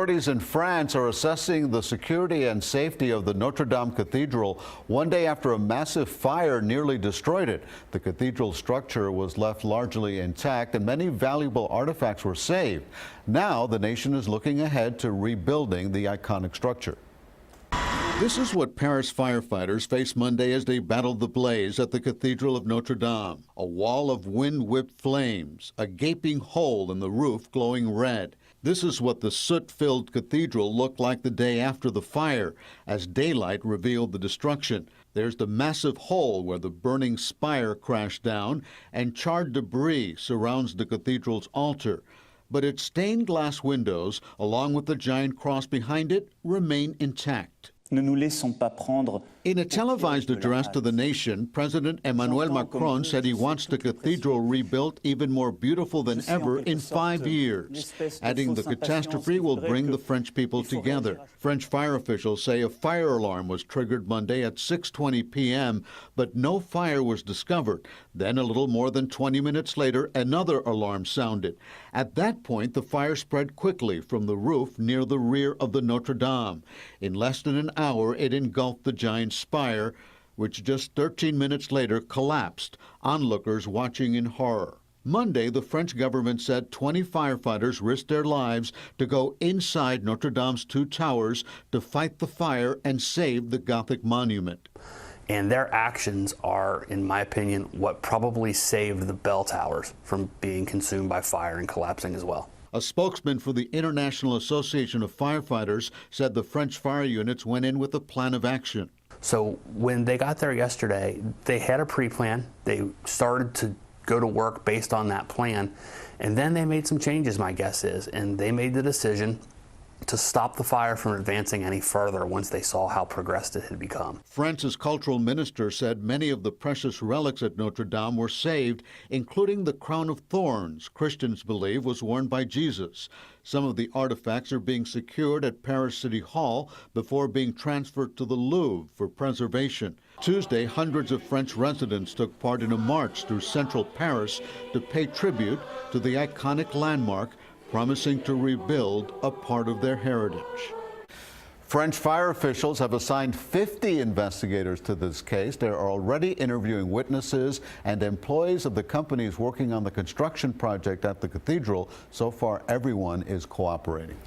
Authorities in France are assessing the security and safety of the Notre Dame Cathedral one day after a massive fire nearly destroyed it. The cathedral structure was left largely intact and many valuable artifacts were saved. Now the nation is looking ahead to rebuilding the iconic structure. This is what Paris firefighters faced Monday as they battled the blaze at the Cathedral of Notre Dame. A wall of wind-whipped flames, a gaping hole in the roof glowing red. This is what the soot-filled cathedral looked like the day after the fire, as daylight revealed the destruction. There's the massive hole where the burning spire crashed down, and charred debris surrounds the cathedral's altar. But its stained glass windows, along with the giant cross behind it, remain intact. In a televised address to the nation, President Emmanuel Macron said he wants the cathedral rebuilt even more beautiful than ever in 5 years, adding the catastrophe will bring the French people together. French fire officials say a fire alarm was triggered Monday at 6:20 p.m., but no fire was discovered. Then, a little more than 20 minutes later, another alarm sounded. At that point, the fire spread quickly from the roof near the rear of the Notre Dame. In less than an hour, it engulfed the giant spire, which just 13 minutes later collapsed, onlookers watching in horror. Monday, the French government said 20 firefighters risked their lives to go inside Notre Dame's two towers to fight the fire and save the Gothic monument. And their actions are, in my opinion, what probably saved the bell towers from being consumed by fire and collapsing as well. A spokesman for the International Association of Firefighters said the French fire units went in with a plan of action. So when they got there yesterday, they had a pre-plan. They started to go to work based on that plan. And then they made some changes, my guess is, and they made the decision to stop the fire from advancing any further once they saw how progressed it had become. France's cultural minister said many of the precious relics at Notre Dame were saved, including the crown of thorns Christians believe was worn by Jesus. Some of the artifacts are being secured at Paris City Hall before being transferred to the Louvre for preservation. Tuesday, hundreds of French residents took part in a march through central Paris to pay tribute to the iconic landmark, promising to rebuild a part of their heritage. French fire officials have assigned 50 investigators to this case. They're already interviewing witnesses and employees of the companies working on the construction project at the cathedral. So far, everyone is cooperating.